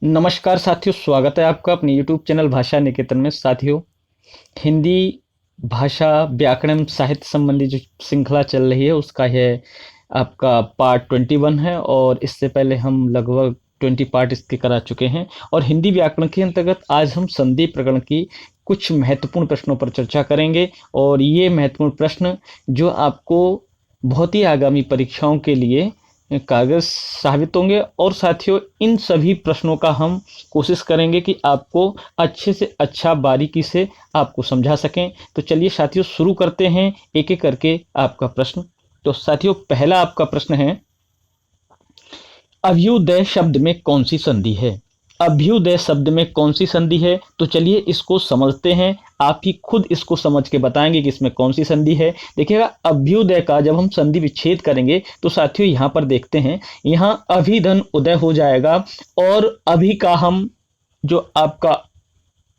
नमस्कार साथियों, स्वागत है आपका अपने YouTube चैनल भाषा निकेतन में। साथियों, हिंदी भाषा व्याकरण एवं साहित्य संबंधी जो श्रृंखला चल रही है उसका यह आपका पार्ट 21 है और इससे पहले हम लगभग 20 पार्ट इसके करा चुके हैं। और हिंदी व्याकरण के अंतर्गत आज हम संधि प्रकरण की कुछ महत्वपूर्ण प्रश्नों पर चर्चा करेंगे और ये महत्वपूर्ण प्रश्न जो आपको बहुत ही आगामी परीक्षाओं के लिए कागज साबित होंगे। और साथियों, इन सभी प्रश्नों का हम कोशिश करेंगे कि आपको अच्छे से अच्छा बारीकी से आपको समझा सकें। तो चलिए साथियों, शुरू करते हैं एक एक करके आपका प्रश्न। तो साथियों, पहला आपका प्रश्न है, अभ्युदय शब्द में कौन सी संधि है? अभ्युदय शब्द में कौन सी संधि है? तो चलिए इसको समझते हैं। आप ही खुद इसको समझ के बताएंगे कि इसमें कौन सी संधि है। देखिएगा, अभ्युदय का जब हम संधि विच्छेद करेंगे तो साथियों यहाँ पर देखते हैं, यहाँ अभिधन उदय हो जाएगा और अभी का हम जो आपका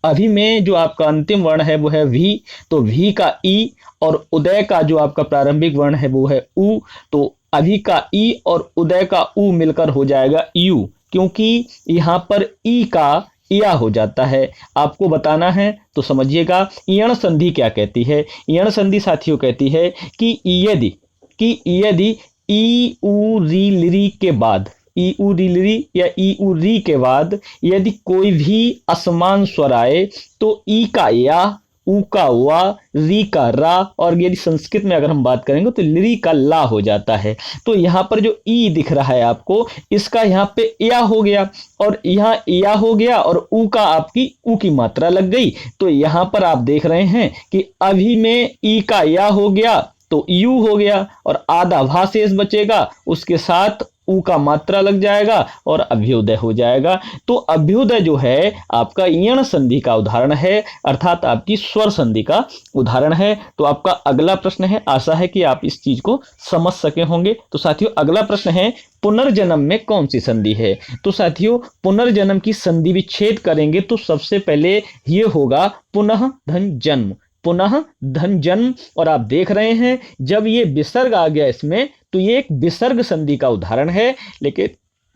अभी में जो आपका अंतिम वर्ण है वो है वी, तो वी का ई और उदय का जो आपका प्रारंभिक वर्ण है वो है उ। तो अभी का ई और उदय का उ मिलकर हो जाएगा यू, क्योंकि यहाँ पर ई का या हो जाता है। आपको बताना है तो समझिएगा, यण संधि क्या कहती है। यण संधि साथियों कहती है कि यदि ई उ री लिरी के बाद, ई उ री लिरी या ई उ री के बाद यदि कोई भी असमान स्वर आए तो ई का या, उ का वा, री का रा, और यदि संस्कृत में अगर हम बात करेंगे तो लिरी का ला हो जाता है। तो यहाँ पर जो ई दिख रहा है आपको, इसका यहाँ पे या हो गया और यहाँ या हो गया और उ का आपकी उ की मात्रा लग गई। तो यहाँ पर आप देख रहे हैं कि अभी में ई का या हो गया तो यू हो गया और आधा भा शेष बचेगा, उसके साथ उ का मात्रा लग जाएगा और अभ्युदय हो जाएगा। तो अभ्युदय जो है आपका यण संधि का उदाहरण है, अर्थात आपकी स्वर संधि का उदाहरण है। तो आपका अगला प्रश्न है, आशा है कि आप इस चीज को समझ सके होंगे। तो साथियों, अगला प्रश्न है, पुनर्जन्म में कौन सी संधि है? तो साथियों, पुनर्जन्म की संधि विच्छेद करेंगे तो सबसे पहले ये होगा पुनः धन जन्म, पुनः धन जन्म। और आप देख रहे हैं जब ये विसर्ग आ गया इसमें तो ये एक विसर्ग संधि का उदाहरण है, लेकिन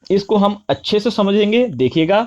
इसको हम अच्छे से समझेंगे। देखिएगा,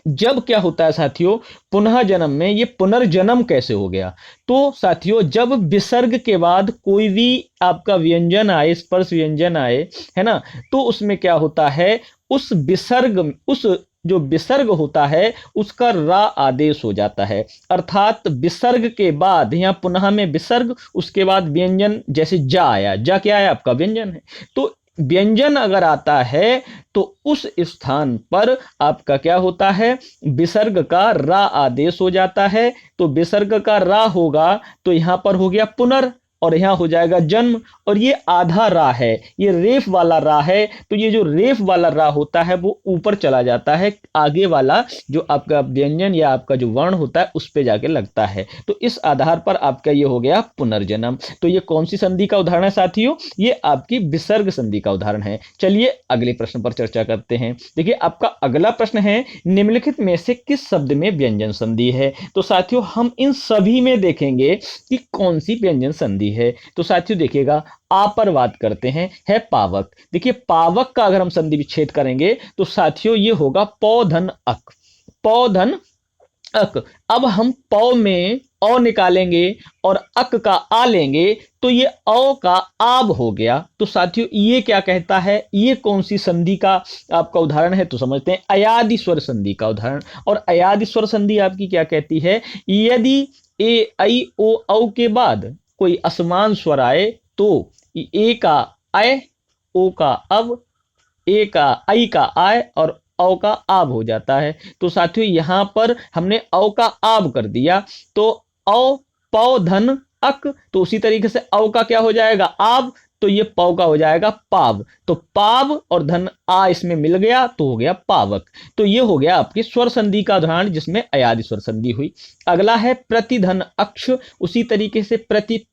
जब क्या होता है साथियों, पुनः जन्म में ये पुनर्जन्म कैसे हो गया? तो साथियों, जब विसर्ग के बाद कोई भी आपका व्यंजन आए, स्पर्श व्यंजन आए, है ना, तो उसमें क्या होता है, उस विसर्ग, उस जो विसर्ग होता है उसका रा आदेश हो जाता है। अर्थात विसर्ग के बाद यहाँ पुनः में विसर्ग, उसके बाद व्यंजन, जैसे जा आया, जा क्या है आपका व्यंजन है, तो व्यंजन अगर आता है तो उस स्थान पर आपका क्या होता है, विसर्ग का रा आदेश हो जाता है। तो विसर्ग का रा होगा तो यहां पर हो गया पुनर और यहां हो जाएगा जन्म, और ये आधा रा है, ये रेफ वाला रा है। तो ये जो रेफ वाला रा होता है वो ऊपर चला जाता है, आगे वाला जो आपका व्यंजन या आपका जो वर्ण होता है उस पे जाके लगता है। तो इस आधार पर आपका ये हो गया पुनर्जन्म। तो ये कौन सी संधि का उदाहरण है साथियों? ये आपकी विसर्ग संधि का उदाहरण है। चलिए अगले प्रश्न पर चर्चा करते हैं। देखिए, आपका अगला प्रश्न है, निम्नलिखित में से किस शब्द में व्यंजन संधि है? तो साथियों, हम इन सभी में देखेंगे कि कौन सी व्यंजन संधि है। तो साथियों देखिएगा, आ पर बात करते हैं, है पावक। देखिए, पावक का अगर हम संधि विच्छेद करेंगे तो साथियों ये होगा पौधन अक, पौधन अक। अब हम पौ में औ निकालेंगे और अक का आ लेंगे तो ये औ का आब हो गया। तो साथियों ये क्या कहता है, ये कौन सी संधि का आपका उदाहरण है? तो समझते हैं, अयादि स्वर संधि का उदाहरण। और अयादि स्वर संधि आपकी क्या कहती है, यदि ए ऐ ओ औ के बाद कोई असमान स्वर आए तो ए का अय, ओ का अब, ए का आई का आय और औ का आब हो जाता है। तो साथियों यहां पर हमने औ का आब कर दिया तो औ पौ धन अक, तो उसी तरीके से औ का क्या हो जाएगा, आब, तो ये पौ का हो जाएगा पाव। तो पाव और धन आ इसमें मिल गया तो हो गया पावक। तो ये हो गया आपकी स्वर संधि का उदाहरण जिसमें अयादि स्वर संधि हुई। अगला है प्रतिधन अक्ष। उसी तरीके से प्रति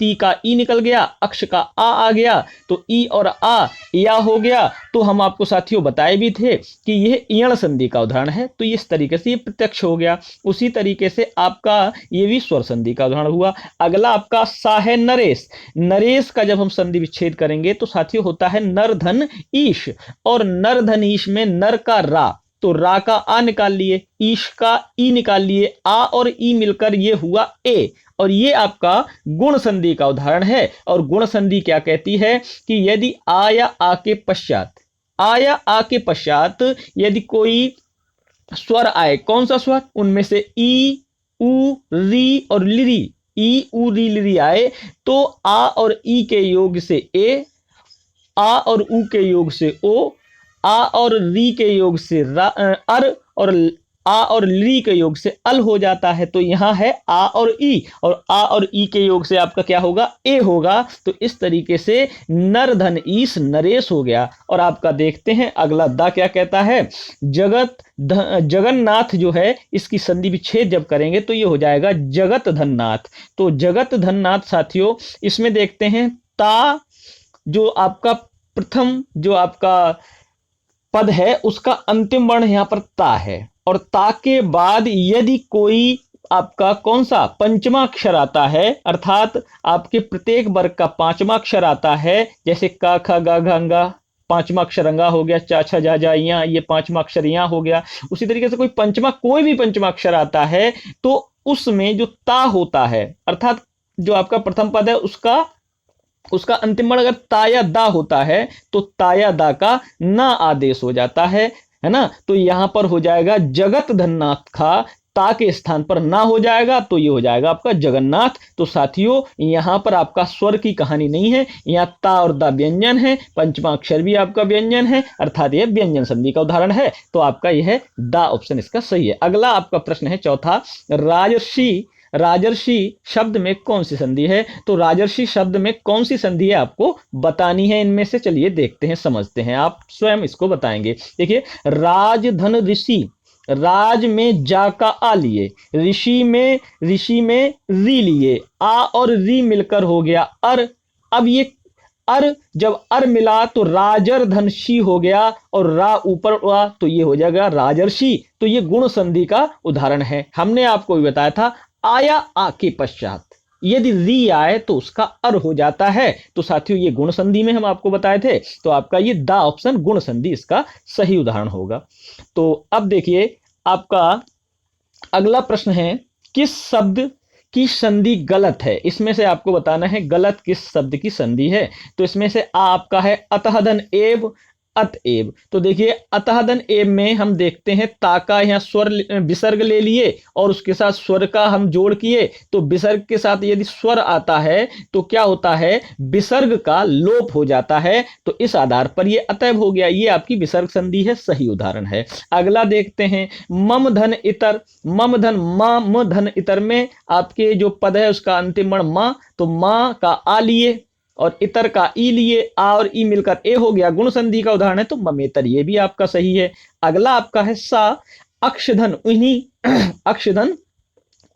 ती का ई निकल गया, अक्ष का आ गया, तो ई और आ या हो गया। तो हम आपको साथियों बताए भी थे कि यह यण संधि का उदाहरण है, तो इस तरीके से ये प्रत्यक्ष हो गया। उसी तरीके से आपका ये भी स्वर संधि का उदाहरण हुआ। अगला आपका सा है नरेश। नरेश का जब हम संधि विच्छेद करेंगे तो साथियों होता है नर धन ईश, और नर धन ईश में नर का रा, तो रा का आ निकाल लिए, ईश का ई निकाल लिए, आ और ई मिलकर ये हुआ ए, और ये आपका गुण संधि का उदाहरण है। और गुण संधि क्या कहती है कि यदि आ या आ के पश्चात, आ या आ के पश्चात यदि कोई स्वर आए, कौन सा स्वर, उनमें से ई, उ, री और लिरी, ई उ री लिरी आए, तो आ और ई के योग से ए, आ और उ के योग से ओ, आ और री के योग से अर, और आ और ली के योग से अल हो जाता है। तो यहां है आ और ई, और आ और ई के योग से आपका क्या होगा, ए होगा। तो इस तरीके से नर धन ईश नरेश हो गया। और आपका देखते हैं अगला दा क्या कहता है, जगन्नाथ जो है, इसकी संधि विच्छेद जब करेंगे तो ये हो जाएगा जगत धननाथ। तो जगत धननाथ साथियों, इसमें देखते हैं ता जो आपका प्रथम जो आपका पद है उसका अंतिम वर्ण यहां पर ता है, और ता के बाद यदि कोई आपका कौन सा पंचमा अक्षर आता है, अर्थात आपके प्रत्येक वर्ग का पांचवा अक्षर आता है, जैसे का खा गा घा गा पांचवा अक्षर अंगा हो गया, चा छा जा जा या ये पांचवा अक्षर यहाँ हो गया। उसी तरीके से कोई भी पंचमा अक्षर आता है तो उसमें जो ता होता है, अर्थात जो आपका प्रथम पद है उसका अंतिम वर्ण अगर ता या दा होता है तो ता या दा का ना आदेश हो जाता है ना। तो यहां पर हो जाएगा जगत धननाथ का, ता के स्थान पर ना हो जाएगा तो ये हो जाएगा आपका जगन्नाथ। तो साथियों यहां पर आपका स्वर की कहानी नहीं है, यहां ता और दा व्यंजन है, पंचमा अक्षर भी आपका व्यंजन है, अर्थात यह व्यंजन संधि का उदाहरण है। तो आपका यह है दा ऑप्शन इसका सही है। अगला आपका प्रश्न है चौथा, राजर्षि शब्द में कौन सी संधि है। तो राजर्षि शब्द में कौन सी संधि है आपको बतानी है इनमें से, चलिए देखते हैं, समझते हैं, आप स्वयं इसको बताएंगे। देखिए, राजधन ऋषि, राज में जा का आ लिए, ऋषि में री लिए, आ और री मिलकर हो गया अर। अब ये अर जब अर मिला तो राजर धनशी हो गया, और रा ऊपर हुआ तो ये हो जाएगा राजर्षि। तो ये गुण संधि का उदाहरण है। हमने आपको भी बताया था आया आ के पश्चात यदि री आए तो उसका अर हो जाता है। तो साथियों ये गुण संधि में हम आपको बताए थे, तो आपका ये दा ऑप्शन गुण संधि इसका सही उदाहरण होगा। तो अब देखिए आपका अगला प्रश्न है, किस शब्द की संधि गलत है, इसमें से आपको बताना है गलत किस शब्द की संधि है। तो इसमें से आपका है अतःधन एव अतएव। तो देखिए अतःधन एव में हम देखते हैं ता का यहाँ स्वर विसर्ग ले लिए और उसके साथ स्वर का हम जोड़ किए, तो विसर्ग के साथ यदि स्वर आता है तो क्या होता है, विसर्ग का लोप हो जाता है। तो इस आधार पर ये अतएव हो गया, ये आपकी विसर्ग संधि है, सही उदाहरण है। अगला देखते हैं मम धन इतर, मम धन म धन इतर में आपके जो पद है उसका अंतिम वर्ण मां, तो मां का आ लिए और इतर का ई लिए, आ और ई मिलकर ए हो गया, गुण संधि का उदाहरण है। तो ममेतर ये भी आपका सही है। अगला आपका है सा अक्षधन उहिनी अक्षधन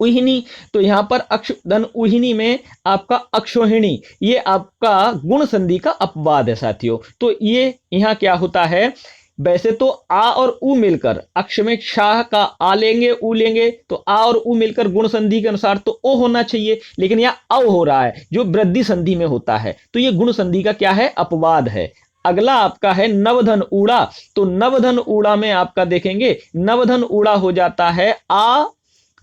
उहिनी। तो यहां पर अक्षधन उहिनी में आपका अक्षोहिणी, ये आपका गुण संधि का अपवाद है साथियों। तो ये यहां क्या होता है, वैसे तो आ और उ मिलकर अक्ष में शाह का आ लेंगे उ लेंगे, तो आ और उ मिलकर गुण संधि के अनुसार तो ओ होना चाहिए, लेकिन यह अव हो रहा है जो वृद्धि संधि में होता है, तो ये गुण संधि का क्या है, अपवाद है। अगला आपका है नवधन ऊड़ा। तो नवधन ऊड़ा में आपका देखेंगे नवधन ऊड़ा हो जाता है आ,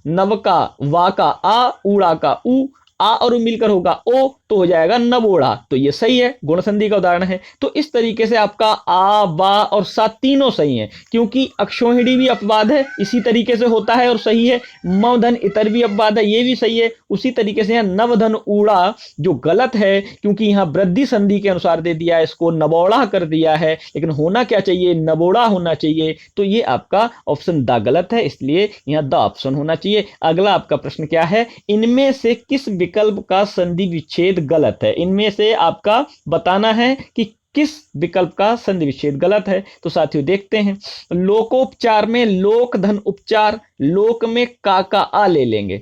नव का वा का आ, ऊड़ा का उ, आ और मिलकर होगा ओ, तो हो जाएगा नवोड़ा। तो ये सही है, गुण संधि का उदाहरण है। तो इस तरीके से आपका आ, बा और सा तीनों सही हैं, क्योंकि अक्षोहिणी भी अपवाद है, इसी तरीके से होता है और सही है। मवधन इतर भी अपवाद है, ये भी सही है। उसी तरीके से यहाँ नवधन ऊड़ा जो गलत है, क्योंकि यहाँ वृद्धि संधि के अनुसार दे दिया है, इसको नवोड़ा कर दिया है, लेकिन होना क्या चाहिए, नवोड़ा होना चाहिए। तो ये आपका ऑप्शन द गलत है, इसलिए यहाँ द ऑप्शन होना चाहिए। अगला आपका प्रश्न क्या है, इनमें से किस विकल्प का संधि विच्छेद गलत है। इनमें से आपका बताना है कि किस विकल्प का संधि विच्छेद गलत है। तो साथियों देखते हैं, लोकोपचार में लोक धन उपचार, लोक में का आ ले लेंगे,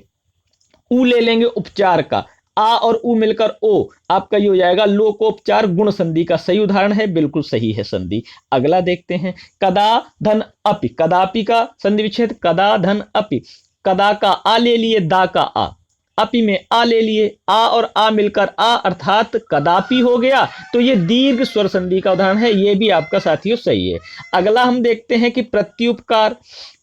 उ ले लेंगे उपचार का, आ और उ मिलकर ओ, आपका ये हो जाएगा लोकोपचार, गुण संधि का सही उदाहरण है, बिल्कुल सही है संधि। अगला देखते हैं कदा धन अपि, कदापि का संधि विच्छेद, कदा धन अपि, कदा का आ ले लिए दा का आ, अपि में आ ले लिए, आ और आ मिलकर आ अर्थात कदापि हो गया, तो ये दीर्घ स्वर संधि का उदाहरण है। ये भी आपका साथियों सही है। अगला हम देखते हैं कि प्रत्युपकार।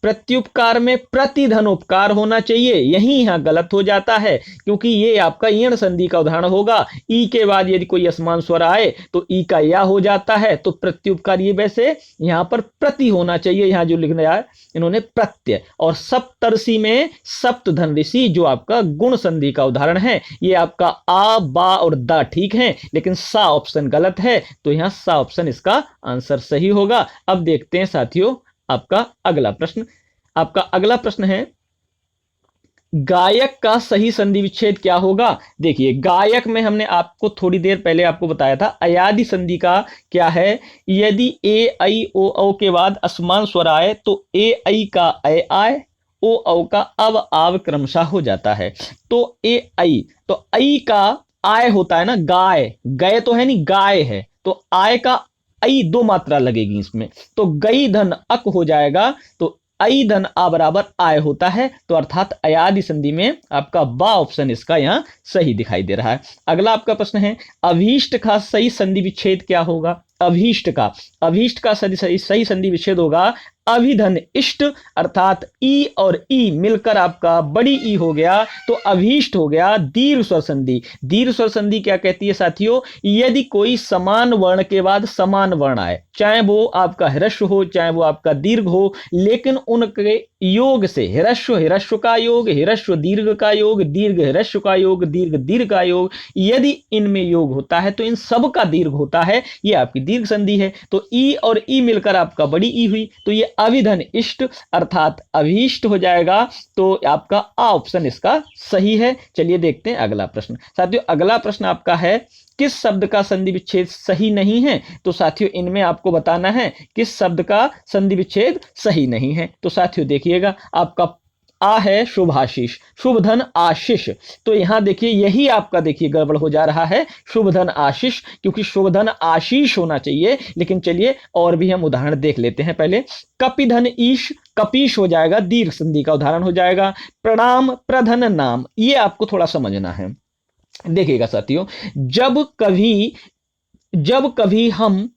प्रत्युपकार में प्रतिधन उपकार होना चाहिए, यही यहाँ गलत हो जाता है, क्योंकि ये आपका ईण संधि का उदाहरण होगा। ई के बाद यदि कोई असमान स्वर आए तो ई का या हो जाता है, तो प्रत्युपकार ये वैसे यहाँ पर प्रति होना चाहिए, यहाँ जो लिखने आया इन्होंने प्रत्यय। और सप्तर्षि में सप्तधन ऋषि जो आपका गुण संधि का उदाहरण है, ये आपका आ बा और दा ठीक है, लेकिन सा ऑप्शन गलत है, तो यहाँ सा ऑप्शन इसका आंसर सही होगा। अब देखते हैं साथियों आपका अगला प्रश्न। आपका अगला प्रश्न है गायक का सही संधि विच्छेद क्या होगा। देखिए गायक में हमने आपको थोड़ी देर पहले आपको बताया था, अयादि संधि का क्या है, यदि ए ऐ ओ औ के बाद असमान स्वर आए तो ए ऐ का ऐ आए, ओ औ का अव आव क्रमशः हो जाता है। तो ए ऐ, तो ऐ का आय होता है ना, गाय, गए तो है नहीं गाय है, तो आय का ऐ दो मात्रा लगेगी इसमें, तो गई धन अक हो जाएगा, तो ऐ धन आ बराबर आय होता है, तो अर्थात अयादि संधि में आपका बा ऑप्शन इसका यहाँ सही दिखाई दे रहा है। अगला आपका प्रश्न है अभीष्ट का सही संधि विच्छेद क्या होगा। अभीष्ट का सही संधि विच्छेद होगा अभिधन इष्ट, अर्थात ई और ई मिलकर आपका बड़ी ई हो गया, तो अभीष्ट हो गया दीर्घ स्वर संधि। दीर्घ स्वर संधि क्या कहती है साथियों, यदि कोई समान वर्ण के बाद समान वर्ण आए, चाहे वो आपका ह्रस्व हो चाहे वो आपका दीर्घ हो, लेकिन उनके योग से ह्रस्व ह्रस्व का योग, ह्रस्व दीर्घ का योग, दीर्घ ह्रस्व का योग, दीर्घ दीर्घ का योग, यदि इनमें योग होता है तो इन सब का दीर्घ होता है, ये आपकी दीर्घ संधि है। तो ई और ई मिलकर आपका बड़ी ई हुई, तो ये अभिधन इष्ट अर्थात अभीष्ट हो जाएगा, तो आपका आ ऑप्शन इसका सही है। चलिए देखते हैं अगला प्रश्न। साथियों अगला प्रश्न आपका है किस शब्द का संधि विच्छेद सही नहीं है। तो साथियों इनमें आपको बताना है किस शब्द का संधि विच्छेद सही नहीं है। तो साथियों देखिएगा आपका आ है शुभाशीष, शुभ धन आशीष, तो यहां देखिए यही आपका देखिए गड़बड़ हो जा रहा है, शुभ धन आशीष, क्योंकि शुभ धन आशीष होना चाहिए। लेकिन चलिए और भी हम उदाहरण देख लेते हैं। पहले कपिधन ईश, कपीश हो जाएगा, दीर्घ संधि का उदाहरण हो जाएगा। प्रणाम प्रधन नाम, ये आपको थोड़ा समझना है। देखिएगा साथियों जब कभी हम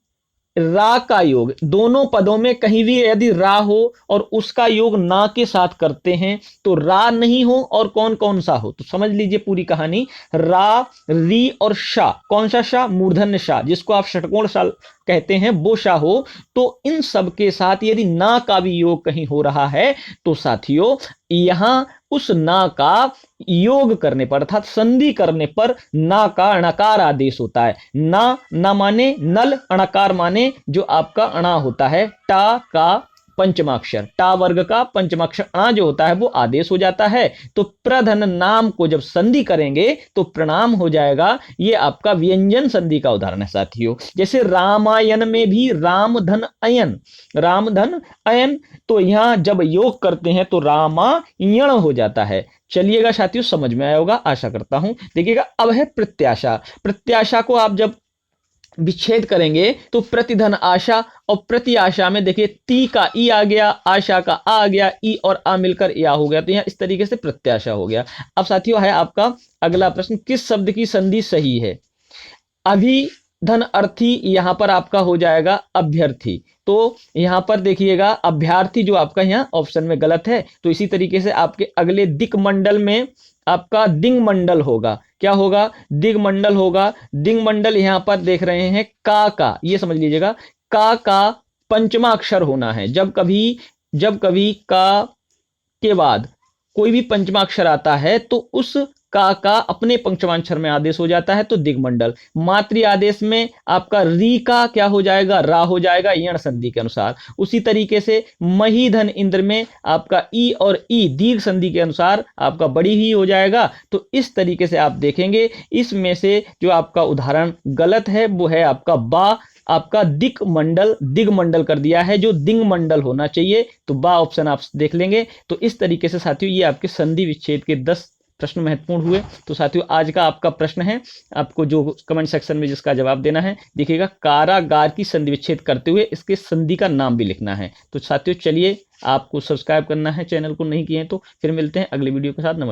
रा का योग, दोनों पदों में कहीं भी यदि रा हो और उसका योग ना के साथ करते हैं तो रा नहीं हो और कौन कौन सा हो, तो समझ लीजिए पूरी कहानी। रा, री और शा, कौन सा शा, मूर्धन्य शा, जिसको आप षटकोण शा कहते हैं, वो शा हो, तो इन सब के साथ यदि ना का भी योग कहीं हो रहा है तो साथियों यहां उस ना का योग करने पर अर्थात संधि करने पर ना का अणकार आदेश होता है। ना माने नल, अणकार माने जो आपका अणा होता है, टा का पंचमाक्षर, टा वर्ग का पंचमाक्षर अणा जो होता है वो आदेश हो जाता है। तो प्रधन नाम को जब संधि करेंगे तो प्रणाम हो जाएगा, ये आपका व्यंजन संधि का उदाहरण है साथियों। जैसे रामायण में भी रामधन अयन, रामधन अयन, तो यहां जब योग करते हैं तो रामायण हो जाता है। चलिएगा साथियों समझ में आया होगा आशा करता हूं। देखिएगा अब है प्रत्याशा। प्रत्याशा को आप जब विच्छेद करेंगे तो प्रतिधन आशा, और प्रति आशा में देखिए ती का ई आ गया, आशा का आ गया, ई और आ मिलकर या हो गया, तो यहां इस तरीके से प्रत्याशा हो गया। अब साथियों है आपका अगला प्रश्न, किस शब्द की संधि सही है। अभिधन अर्थी, यहां पर आपका हो जाएगा अभ्यर्थी, तो यहां पर देखिएगा अभ्यर्थी जो आपका यहाँ ऑप्शन में गलत है। तो इसी तरीके से आपके अगले दिक मंडल में आपका दिंग मंडल होगा, क्या होगा, दिग मंडल होगा। दिंग मंडल यहां पर देख रहे हैं का, ये समझ लीजिएगा का पंचमा अक्षर होना है। जब कभी का के बाद कोई भी पंचमा अक्षर आता है तो उस का अपने पंचमाक्षर में आदेश हो जाता है, तो दिग्मंडल। मातृ आदेश में आपका री का क्या हो जाएगा, रा हो जाएगा यण संधि के अनुसार। उसी तरीके से महीधन इंद्र में आपका ई और ई दीर्घ संधि के अनुसार आपका बड़ी ही हो जाएगा। तो इस तरीके से आप देखेंगे, इसमें से जो आपका उदाहरण गलत है वो है आपका बा, आपका दिक मंडल कर दिया है, जो दिंग मंडल होना चाहिए, तो बा ऑप्शन आप देख लेंगे। तो इस तरीके से साथियों ये आपके संधि विच्छेद के 10 प्रश्न महत्वपूर्ण हुए। तो साथियों आज का आपका प्रश्न है, आपको जो कमेंट सेक्शन में जिसका जवाब देना है, देखिएगा कारागार की संधि विच्छेद करते हुए इसके संधि का नाम भी लिखना है। तो साथियों चलिए, आपको सब्सक्राइब करना है, चैनल को नहीं किए हैं तो। फिर मिलते हैं अगले वीडियो के साथ। नमस्कार।